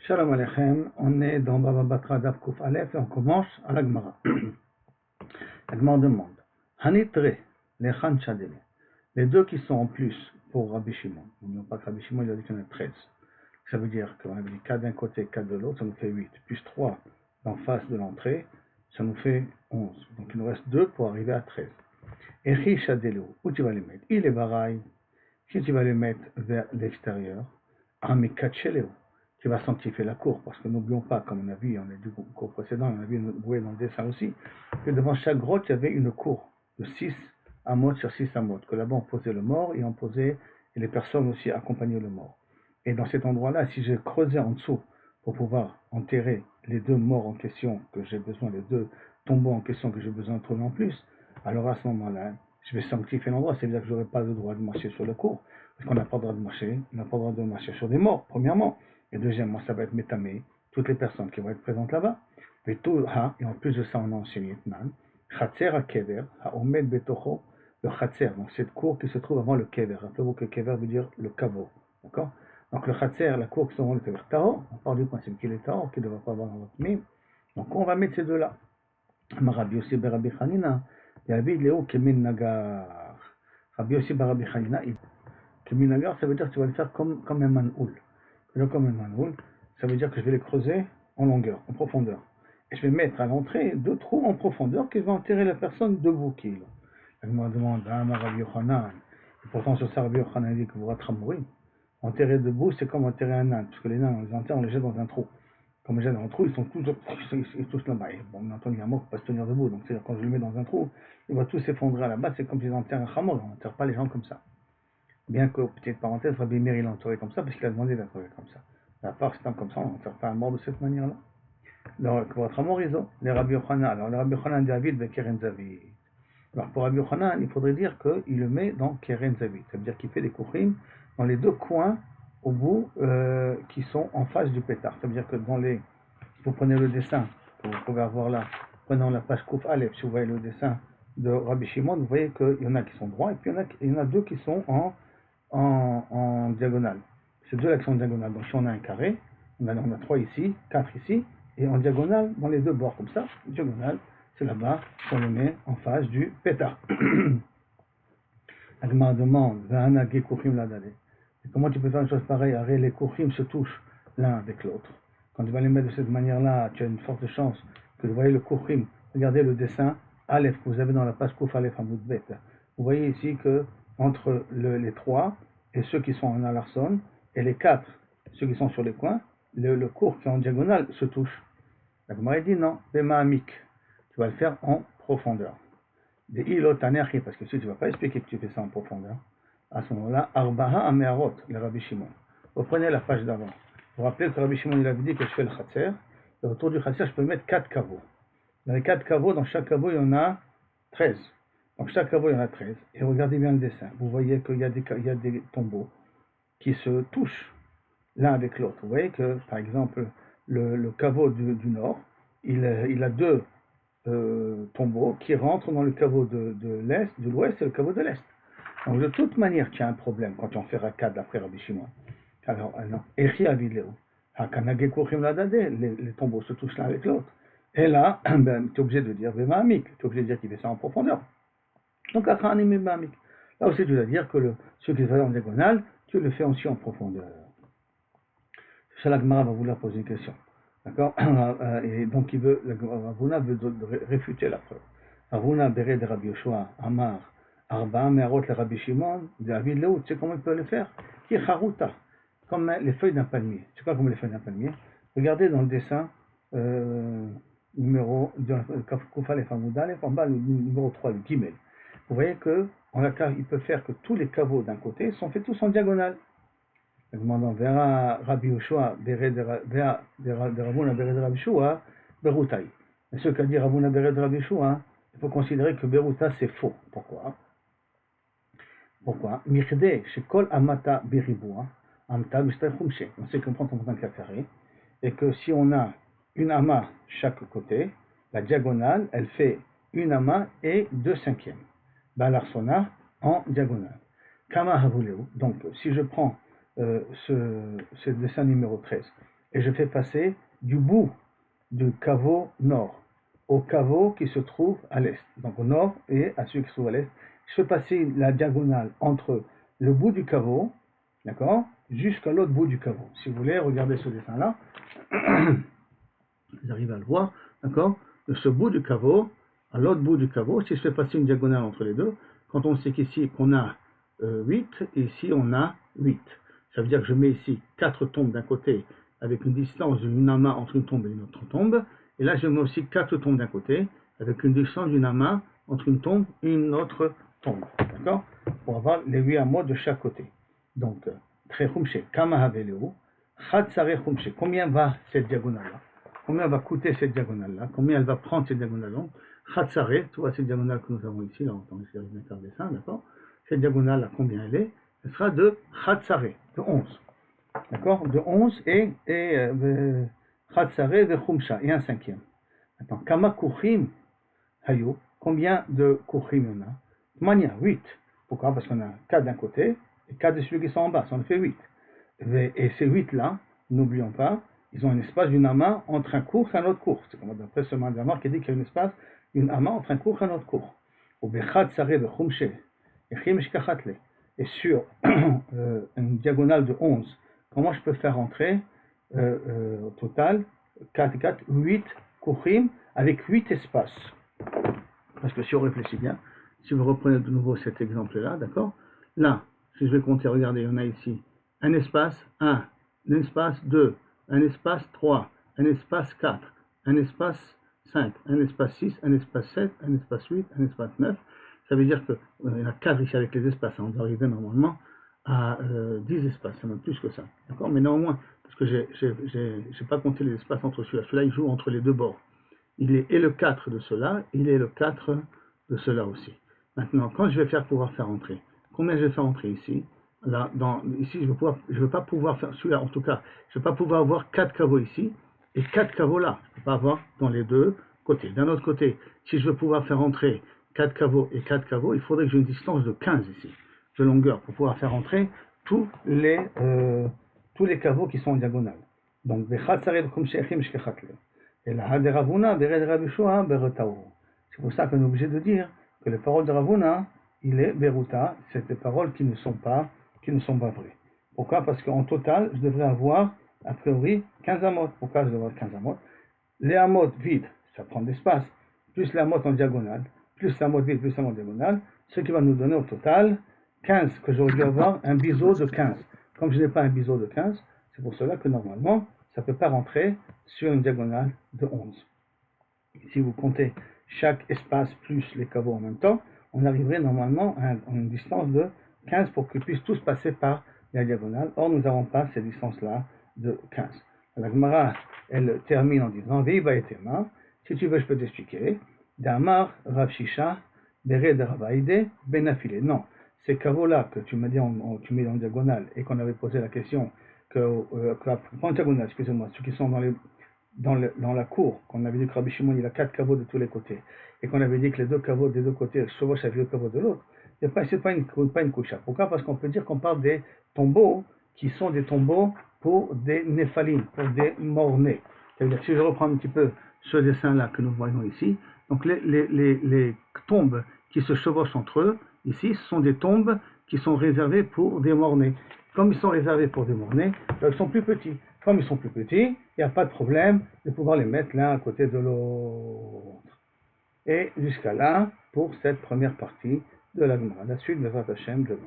Shalom Aleichem, on est dans Baba Batra Daf Kuf Aleph et on commence à la Gemara. La Gemara demande Hanitre, les Khan Chadele, les deux qui sont en plus pour Rabbi Shimon. N'oublions pas que Rabbi Shimon il a dit qu'il y en a 13. Ça veut dire qu'on a dit 4 d'un côté, 4 de l'autre, ça nous fait 8. Plus 3 en face de l'entrée, ça nous fait 11. Donc il nous reste 2 pour arriver à 13. Echi Chadele, où tu vas les mettre? Il est barail. Si tu vas les mettre vers l'extérieur, Amikacheleo, qui va sanctifier la cour, parce que n'oublions pas, comme on a vu, on a du cours précédent, on a vu dans le dessin aussi, que devant chaque grotte, il y avait une cour de 6 amot sur 6 amot, que là-bas on posait le mort et et les personnes aussi accompagnaient le mort. Et dans cet endroit-là, si j'ai creusé en dessous pour pouvoir enterrer les 2 morts en question que j'ai besoin, les 2 tombeaux en question que j'ai besoin de trouver en plus, alors à ce moment-là, je vais sanctifier l'endroit, c'est-à-dire que je n'aurai pas le droit de marcher sur le cours, parce qu'on n'a pas le droit de marcher, on n'a pas le droit de marcher sur des morts, premièrement. Et deuxièmement, ça va être métamé, toutes les personnes qui vont être présentes là-bas. Et en plus de ça, on a enseigné Khatser à Kever, à Omed Betocho, le Khatser, donc cette cour qui se trouve avant le Kever. Rappelez-vous que Kever veut dire le caveau. D'accord? Donc le Khatser, la cour qui se trouve avant le Kever. Tao, on parle du principe qu'il est Tao, qu'il ne devrait pas avoir dans votre mime. Donc on va mettre ces deux-là. Rabbi Yossi Berabi Chanina, David Léo Kemin Nagar. Rabbi Yossi Berabi Chanina, Kemin Nagar, ça veut dire que tu vas le faire comme un manoul. Comme un manoul, ça veut dire que je vais les creuser en longueur, en profondeur. Et je vais mettre à l'entrée 2 trous en profondeur qui vont enterrer la personne debout. Elle me demande, Rabbi Yochanan, et pourtant sur ça, Rabbi Yochanan dit que vous rattramerez. Enterrer debout, c'est comme enterrer un âne, parce que les ânes, on les enterre, on les jette dans un trou. Comme on les jette dans un trou, ils sont tous là-bas. Bon, on entend qu'il y a un mot qui ne peut pas se tenir debout, donc c'est-à-dire quand je le mets dans un trou, il va tous s'effondrer à la base, c'est comme si ils enterrent un chameau, on n'enterre pas les gens comme ça. Bien que, petite parenthèse, Rabbi Meir il a enterré comme ça parce qu'il a demandé d'enterrer comme ça. À part c'est comme ça, on ne fait pas un mort de cette manière-là. Donc, votre amour, les Rabbi Yochanan. Alors, le Rabbi Yochanan David de Keren Zavid. Alors, pour Rabbi Yochanan, il faudrait dire qu'il le met dans Keren Zavid. Ça veut dire qu'il fait des kourim dans les 2 coins au bout qui sont en face du pétard. Ça veut dire que si vous prenez le dessin que vous pouvez avoir là, prenant la page Kouf Aleph, si vous voyez le dessin de Rabbi Shimon, vous voyez qu'il y en a qui sont droits et puis il y en a 2 qui sont en diagonale. Ces 2 là qui sont en diagonale. Donc si on a un carré, on a 3 ici, 4 ici, et en diagonale, dans les 2 bords comme ça, diagonale, c'est là-bas qu'on le met en face du pétard. Agma demande, comment tu peux faire une chose pareille? Arrête, les kouchim se touchent l'un avec l'autre. Quand tu vas les mettre de cette manière-là, tu as une forte chance que vous voyez le kouchim. Regardez le dessin Aleph que vous avez dans la page Kouf Aleph Hamoudbet. Vous voyez ici que entre les 3 et ceux qui sont en alarson et les 4, ceux qui sont sur les coins, le cours qui est en diagonale se touche. La Gemara dit non, Bema Amik, tu vas le faire en profondeur. Des ilotanerchi, parce que si tu ne vas pas expliquer que tu fais ça en profondeur, à ce moment-là, Arbaha Amearot, le Rabbi Shimon. Vous prenez la page d'avant. Vous vous rappelez que Rabbi Shimon il avait dit que je fais le Khatser, et autour du Khatser, je peux mettre 4 caveaux. Dans les 4 caveaux, dans chaque caveau, il y en a 13. Donc chaque caveau, il y en a 13. Et regardez bien le dessin. Vous voyez qu'il y a des tombeaux qui se touchent l'un avec l'autre. Vous voyez que, par exemple, le caveau du nord, il a 2 tombeaux qui rentrent dans le caveau de l'ouest et le caveau de l'est. Donc de toute manière, il y a un problème quand on fait Rakad d'après Rabbi Shimon. Alors, Echi Avidleo, Hakanage Kochim Ladade, les tombeaux se touchent l'un avec l'autre. Et là, tu es obligé de dire Vemamik, tu es obligé de dire qu'il fait ça en profondeur. Donc, Achanim Vemamik. Là aussi, tu dois dire que ce qui fait en diagonale, tu le fais aussi en profondeur. C'est là que Mara va vouloir poser une question. D'accord? Et donc, Ravuna veut réfuter la preuve. Ravuna Beret de Rabbi Yoshua, Amar, Arba, Merot, le Rabbi Shimon, David Léo, tu sais comment il peut le faire? Qui Haruta, comme les feuilles d'un palmier. Tu sais quoi comme les feuilles d'un palmier? Regardez dans le dessin numéro Koufal et Famoudal, en bas le numéro 3, le Gimel. Vous voyez qu'il peut faire que tous les caveaux d'un côté sont faits tous en diagonale. Demandant Vera Rabbi Yoshua, Vera Ravuna Beret de Rabbi Yoshua, Berutai. Et ce qu'a dit Ravuna Beret de Rabbi Yoshua, il faut considérer que Beruta c'est faux. Pourquoi? Mirde, Shekol Amata Beribua, Amta Mistay Khumshe. On sait qu'on prend en compte un carré, et que si on a une ama chaque côté, la diagonale, elle fait une ama et 2/5. Balarsona en diagonale. Kama Havuleu. Donc, si je prends ce dessin numéro 13, et je fais passer du bout du caveau nord au caveau qui se trouve à l'est. Donc au nord et à celui qui se trouve à l'est. Je fais passer la diagonale entre le bout du caveau, d'accord, jusqu'à l'autre bout du caveau. Si vous voulez, regardez ce dessin-là. Vous arrivez à le voir, d'accord, de ce bout du caveau à l'autre bout du caveau. Si je fais passer une diagonale entre les deux, quand on sait qu'ici qu'on a 8 et ici on a 8. Ça veut dire que je mets ici 4 tombes d'un côté avec une distance d'une amas entre une tombe et une autre tombe. Et là je mets aussi 4 tombes d'un côté avec une distance d'une amas entre une tombe et une autre tombe. D'accord, pour avoir les 8 amas de chaque côté. Donc, très khumshe, kama haveleu, khatsare khumshe. Combien va cette diagonale-là? Combien va coûter cette diagonale-là? Combien elle va prendre cette diagonale-là? Khatsare, tu vois cette diagonale que nous avons ici, là, on va essayer de faire le dessin, d'accord? Cette diagonale-là, combien elle est? Elle sera de Khatsare, de 11. D'accord? De 11 et Khatsare de Khumsha, et un cinquième. Maintenant, Kama Kuchim Hayo, combien de Kuchim on a? Mania, 8. Pourquoi? Parce qu'on a 4 d'un côté et 4 de celui qui sont en bas, ça en fait 8. Et ces 8-là, n'oublions pas, ils ont un espace d'une amas entre un cours et un autre cours. C'est comme d'après ce mandamar qui dit qu'il y a un espace, une amas entre un cours et un autre cours. Et sur une diagonale de 11, comment je peux faire entrer au total 4, 4, 8 kuchim avec 8 espaces? Parce que si on réfléchit bien, si vous reprenez de nouveau cet exemple-là, d'accord? Là, si je vais compter, regardez, on a ici un espace 1, un espace 2, un espace 3, un espace 4, un espace 5, un espace 6, un espace 7, un espace 8, un espace 9. Ça veut dire qu'il y en a 4 ici avec les espaces. On doit arriver normalement à 10 espaces, c'est même plus que ça. D'accord? Mais néanmoins, parce que je n'ai pas compté les espaces entre celui-là. Celui-là, il joue entre les deux bords. Il est et le 4 de cela, il est le 4 de cela aussi. Maintenant, quand je vais pouvoir faire entrer, combien je vais faire entrer ici? Là, ici, je ne veux pas pouvoir faire celui-là, en tout cas, je ne vais pas pouvoir avoir 4 caveaux ici et 4 caveaux là. Je ne peux pas avoir dans les deux côtés. D'un autre côté, si je veux pouvoir faire entrer 4 caveaux et 4 caveaux, il faudrait que j'ai une distance de 15 ici, de longueur, pour pouvoir faire entrer tous les caveaux qui sont en diagonale. Donc, et la had de Ravuna, c'est pour ça qu'on est obligé de dire que les paroles de Ravuna, il est Beruta, c'est des paroles qui ne sont pas vraies. Pourquoi? Parce qu'en total, je devrais avoir, a priori, 15 amot. Pourquoi je devrais avoir 15 amot? Les amot vides, ça prend de l'espace, plus les amot en diagonale, plus l'amot vide, plus l'amot diagonale, ce qui va nous donner au total 15, que j'aurais dû avoir un biseau de 15. Comme je n'ai pas un biseau de 15, c'est pour cela que normalement, ça ne peut pas rentrer sur une diagonale de 11. Si vous comptez chaque espace plus les caveaux en même temps, on arriverait normalement à une distance de 15 pour qu'ils puissent tous passer par la diagonale. Or, nous n'avons pas cette distance-là de 15. La Gemara, elle termine en disant Viva et Tema. Si tu veux, je peux t'expliquer. Damar, Rav Shisha, Bered Ravaide, Benafile. Non, ces caveaux-là que tu m'as dit, tu mets en diagonale et qu'on avait posé la question en diagonale, excusez-moi, ceux qui sont dans la cour, qu'on avait dit que Rabbi Shimon il a 4 caveaux de tous les côtés, et qu'on avait dit que les 2 caveaux des deux côtés chevauchent avec le caveau de l'autre, ce n'est pas une coucha. Pourquoi? Parce qu'on peut dire qu'on parle des tombeaux qui sont des tombeaux pour des néphalim, pour des morts-nés. C'est-à-dire, si je reprends un petit peu ce dessin-là que nous voyons ici, donc les tombes qui se chevauchent entre eux, ici, ce sont des tombes qui sont réservées pour des morts-nés. Comme ils sont réservés pour des morts-nés, ils sont plus petits. Comme ils sont plus petits, il n'y a pas de problème de pouvoir les mettre l'un à côté de l'autre. Et jusqu'à là, pour cette première partie de la Gemara. La suite de Rat Hashem demain.